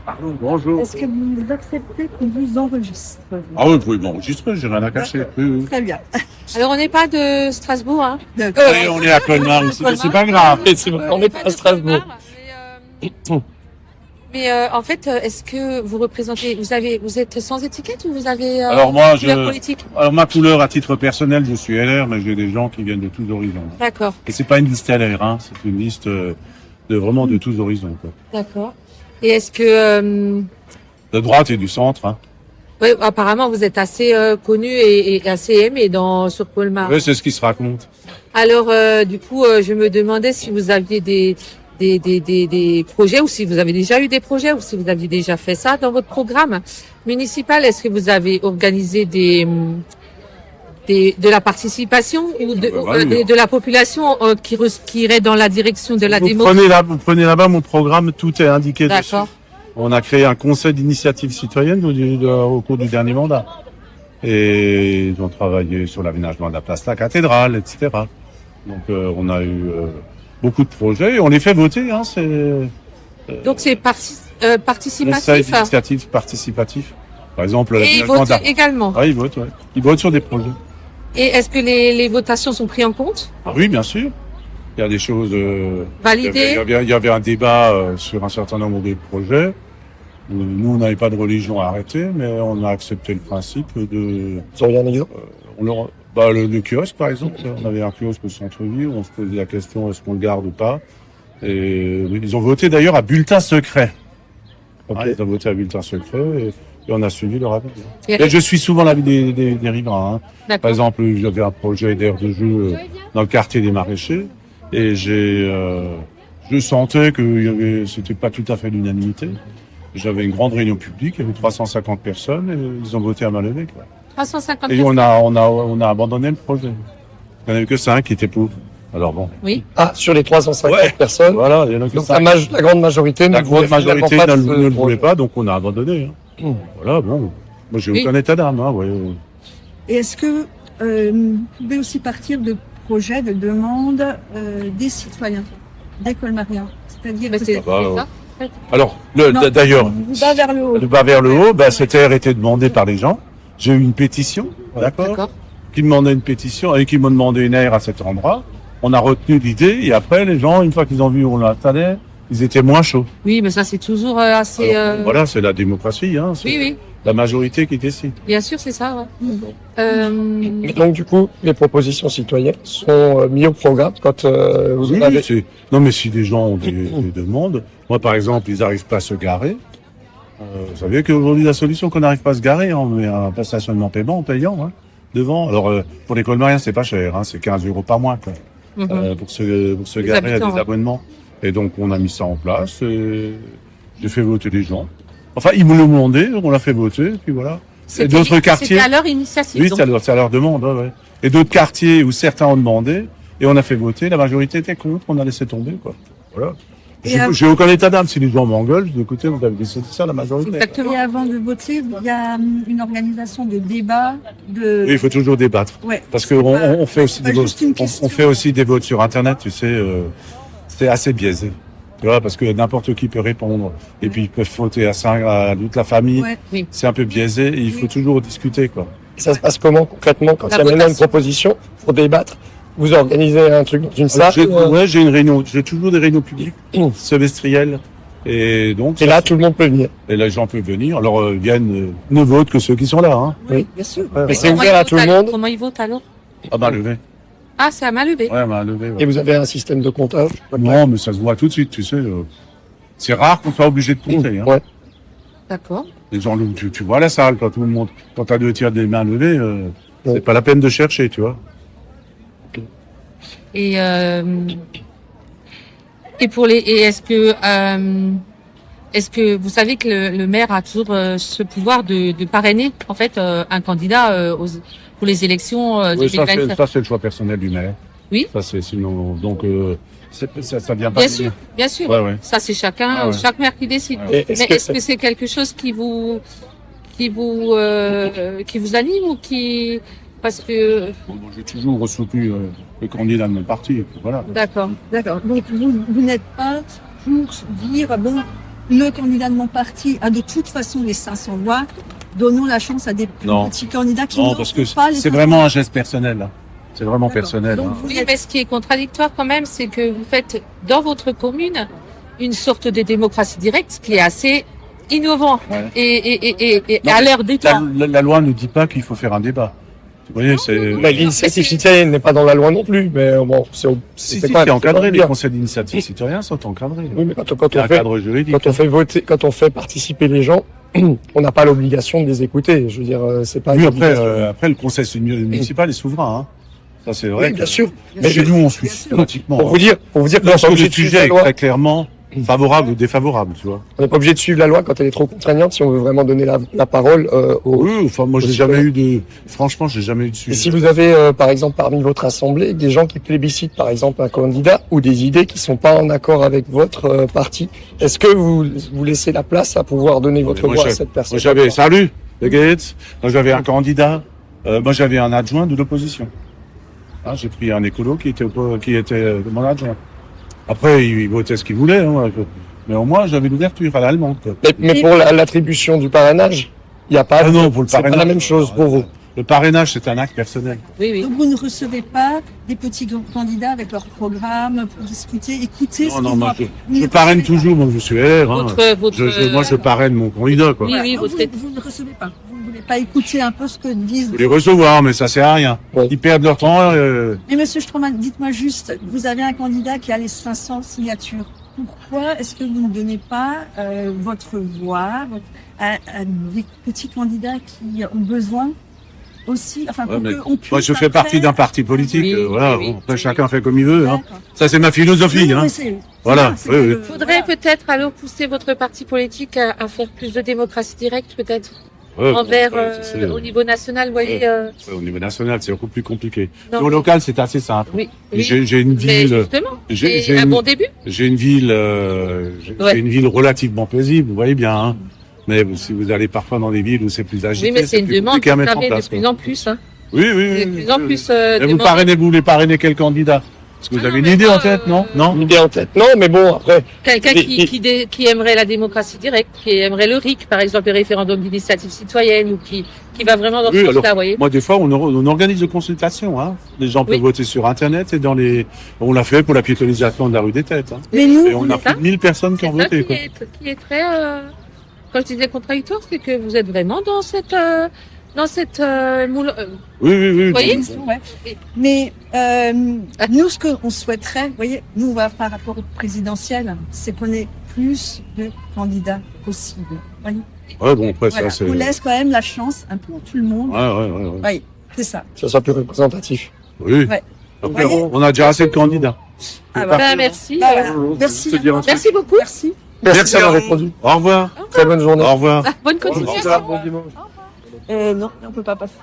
Pardon, bonjour. Est-ce que vous acceptez qu'on vous enregistre? Ah oui, vous pouvez m'enregistrer, j'ai rien à cacher. Oui, oui. Très bien. Alors, on n'est pas de Strasbourg, hein. Oui, on est à Colmar ici, mais c'est pas grave. C'est vrai, on n'est pas à Strasbourg. Mais en fait, est-ce que vous représentez, vous êtes sans étiquette ou vous avez Alors moi, couleur politique? alors ma couleur à titre personnel, je suis LR, mais j'ai des gens qui viennent de tous horizons. D'accord, Et c'est pas une liste LR, hein, c'est une liste de vraiment de tous horizons, quoi. d'accord. Et est-ce que, De droite et du centre, hein. ouais, apparemment, vous êtes assez connu et assez aimé sur Colmar. Oui, c'est ce qui se raconte. Alors, du coup, je me demandais si vous aviez des projets ou si vous avez déjà eu des projets ou si vous aviez déjà fait ça dans votre programme municipal. Est-ce que vous avez organisé de la participation ou de la population qui irait dans la direction de la démocratie? Vous prenez là-bas mon programme, tout est indiqué dessus. D'accord. On a créé un conseil d'initiative citoyenne au cours du dernier mandat. Et ils ont travaillé sur l'aménagement de la place de la cathédrale, etc. Donc on a eu beaucoup de projets et on les fait voter. Hein, Donc c'est participatif. conseil d'initiative participatif. Par exemple, Et ils votent également. Ah, ils votent, ouais. Ils votent sur des projets. Et est-ce que les votations sont prises en compte? Ah oui, bien sûr. Il y a des choses... Validées? Il y avait un débat sur un certain nombre de projets. Nous, on n'avait pas de religion à arrêter, mais on a accepté le principe de... Vous auriez un exemple? Le kiosque, par exemple. On avait un kiosque au centre-ville. On se posait la question, est-ce qu'on le garde ou pas? Et ils ont voté d'ailleurs à bulletin secret. Okay. Ils ont voté à bulletin secret et on a suivi leur avis. Et je suis souvent l'avis des riverains. Hein. Par exemple, j'avais un projet d'aire de jeu dans le quartier des Maraîchers et je sentais que c'était pas tout à fait l'unanimité. J'avais une grande réunion publique, il y avait 350 personnes et ils ont voté à main levée. 350 Et on a abandonné le projet. Il n'y en avait que 5 qui étaient pour. Alors bon. Oui. Ah, sur les 350 personnes. Voilà, il y en a que Donc 5. la grande majorité La grande majorité pas ne le voulait pas, donc on a abandonné. Hein. Voilà, bon. Moi, j'ai aucun état d'âme. Hein, ouais. Et est-ce que vous pouvez aussi partir de projets, de demandes des citoyens, des colmariens? C'est-à-dire que c'est ça. Alors, Non, d'ailleurs, du bas vers le haut. le bas vers le haut, cette aire était demandée par les gens. J'ai eu une pétition, d'accord, qui demandait une pétition et qui m'ont demandé une aire à cet endroit. On a retenu l'idée et après, les gens, une fois qu'ils ont vu où on l'installait, ils étaient moins chauds. Oui, mais ça, c'est toujours assez... Alors, voilà, c'est la démocratie, hein. C'est Oui. la majorité qui décide. Bien sûr, c'est ça. Ouais. Et donc, du coup, les propositions citoyennes sont mises au programme quand vous en avez... Non, mais si des gens ont des demandes, moi, par exemple, ils n'arrivent pas à se garer. Vous savez qu'aujourd'hui, la solution qu'on n'arrive pas à se garer, on met un stationnement paiement en payant, hein, devant. Alors, pour les colmariens, c'est pas cher, hein, c'est 15 € par mois, quoi. Pour se garer à des abonnements. Et donc, on a mis ça en place et j'ai fait voter les gens. Enfin, ils me l'ont demandé, on l'a fait voter, puis voilà. Et d'autres quartiers. C'était à leur initiative. Oui, c'est à leur demande, ouais. Et d'autres quartiers où certains ont demandé, et on a fait voter, la majorité était contre, on a laissé tomber, quoi. Voilà. J'ai aucun état d'âme. Si les gens m'engueulent, je dis, écoutez, vous avez décidé ça, la majorité. Exactement. Et avant de voter, il y a une organisation de débat. Oui, il faut toujours débattre. Ouais. Parce qu'on fait aussi des votes. On fait aussi des votes sur Internet, tu sais, c'est assez biaisé. Tu vois, parce que n'importe qui peut répondre. Et puis, ils peuvent voter à toute la famille. Ouais. Oui. C'est un peu biaisé et il faut toujours discuter, quoi. Et ça se passe comment concrètement quand il y a La maintenant une votation. proposition pour débattre? Vous organisez un truc dans une salle? J'ai une réunion. J'ai toujours des réunions publiques, semestrielles. Et donc. Et là, tout le monde peut venir. Et les gens peuvent venir. Alors, viennent, ne votent que ceux qui sont là, hein. Oui, bien sûr. Mais c'est ouvert à tout le monde. Comment ils votent alors? À main levée. Ah, c'est à main levée. Ouais, à main levée, ouais. Et vous avez un système de comptage? Non, mais ça se voit tout de suite, tu sais. C'est rare qu'on soit obligé de compter, hein. Ouais. D'accord. Les gens, tu vois la salle quand tout le monde, quand t'as 2 tiers des mains levées, Ouais. c'est pas la peine de chercher, tu vois. Et est-ce que vous savez que le maire a toujours ce pouvoir de parrainer en fait un candidat pour les élections de Oui, 2027? ça c'est le choix personnel du maire. Oui. Ça c'est sinon donc ça vient pas. Bien sûr. Ouais. Ça c'est chaque maire qui décide. Et Mais est-ce que c'est quelque chose qui vous anime ou qui parce que Bon, j'ai toujours soutenu le candidat de mon parti. Voilà. d'accord. D'accord. Donc, vous n'êtes pas pour dire, bon, le candidat de mon parti a de toute façon les 500 voix, donnons la chance à des plus Non. petits candidats qui Non, n'ont parce que pas les c'est 500 vraiment un geste personnel. Là. C'est vraiment D'accord. personnel. Donc, Hein. vous Oui, êtes- mais ce qui est contradictoire quand même, c'est que vous faites dans votre commune une sorte de démocratie directe qui est assez innovant Ouais. et Non, à l'heure des temps. La loi ne dit pas qu'il faut faire un débat. Vous voyez, c'est... Mais l'initiative citoyenne n'est pas dans la loi non plus, mais bon, Si, pas c'est encadré, les bien. conseils d'initiative citoyens sont encadrés. Oui, mais quand Il y a on un fait, cadre juridique. quand on fait voter, quand on fait participer les gens, on n'a pas l'obligation de les écouter. Je veux dire, c'est pas. Oui, une après, obligation. après, le conseil municipal est souverain. Hein. Ça, c'est vrai. Oui, bien sûr. Mais chez nous, on suit systématiquement. Pour vous dire qu'on n'est Parce pas que obligé le de suivre sujet la est loi. très clairement favorable ou défavorable, tu vois. On n'est pas obligé de suivre la loi quand elle est trop contraignante si on veut vraiment donner la parole aux. Oui, enfin, moi, j'ai jamais eu de... Franchement, j'ai jamais eu de Et sujet. si vous avez, par exemple, parmi votre assemblée, des gens qui plébiscitent, par exemple, un candidat ou des idées qui sont pas en accord avec votre parti, est-ce que vous laissez la place à pouvoir donner votre Moi, voix à j'ai- cette personne? Moi, j'avais... Salut, les Gates. Moi, j'avais un candidat. Moi, j'avais un adjoint de l'opposition. Hein, j'ai pris un écolo qui était mon adjoint. Après, il votait ce qu'il voulait. Hein, mais au moins, j'avais l'ouverture à l'allemande. Quoi. Mais pour l'attribution du parrainage, il n'y a pas. Ah non, pour le c'est pas parrainage. la même chose pour vous. Le parrainage, c'est un acte personnel. Oui, oui. Donc vous ne recevez pas des petits candidats avec leur programme pour discuter, écouter ce Non, qu'ils non, vont moi, apporter. je parraine toujours. Moi, je suis LR. Hein. Moi, je parraine mon candidat, quoi. Oui, oui, Donc, votre- vous ne recevez pas. Vous ne voulez pas écouter un peu ce que disent. Je les recevoir, mais ça sert à rien. Oui. Ils perdent leur temps. Mais monsieur Stroman, dites-moi juste, vous avez un candidat qui a les 500 signatures. Pourquoi est-ce que vous ne donnez pas votre voix à des petits candidats qui ont besoin aussi, enfin, Ouais, pour mais qu'on puisse Moi, je fais après- partie d'un parti politique. Oui, Voilà. oui, oui. Après, chacun fait comme il veut. Hein. D'accord. Ça, c'est ma philosophie. Non, Hein. mais c'est Voilà, bien, c'est oui, que, oui. Faudrait voilà. peut-être alors pousser votre parti politique à faire plus de démocratie directe, peut-être, Ouais, envers, ouais, c'est- au niveau national, vous voyez. Ouais, au niveau national, c'est beaucoup plus compliqué. Non, Au local, c'est assez simple. oui, Et oui. J'ai une Mais ville, justement, j'ai c'est un une- bon début. j'ai une ville, Ouais. j'ai une ville relativement paisible, vous voyez bien. Hein. Mais si vous allez parfois dans des villes où c'est plus agité, Oui, mais c'est une plus demande compliqué à que vous mettre en avez de place. plus quoi. en plus. Hein. Oui, oui, oui. De plus en plus Et vous demandé. voulez parrainer quel candidat? Est-ce que vous Ah avez non, une mais idée moi, en tête, non? Non? Une idée en tête. Non, mais bon, après, Quelqu'un Et- qui aimerait la démocratie directe, qui aimerait le RIC, par exemple, le référendum d'initiative citoyenne, ou qui va vraiment dans ce Oui, sens-là, alors, vous voyez. Moi, des fois, on organise des consultations. Hein. Les gens peuvent Oui. voter sur Internet et on l'a fait pour la piétonisation de la rue des Têtes. Hein. Mais nous, Et on a c'est ça. plus de 1000 personnes qui C'est ont ça voté. qui Quoi. est très, quand je disais contradictoire, c'est que vous êtes vraiment dans cette moule. Oui, oui, oui. Vous voyez ouais. Mais nous, ce qu'on souhaiterait, vous voyez, nous, par rapport au présidentiel, c'est qu'on ait plus de candidats possibles. Voyez. Ouais, bon, après, Voilà. ça, c'est... On laisse quand même la chance un peu à tout le monde. Ouais. Oui, c'est ça. que ça soit plus représentatif. Oui. Ouais. Après, Voyez on a déjà assez de candidats. Ah, Parfait. Ben, merci. Bah, voilà. Merci. Je te dis un truc. Merci beaucoup. Merci. Merci d'avoir répondu. Au revoir. Très bonne journée. Au revoir. Bonne continuation. Bon dimanche. Non, on peut pas passer.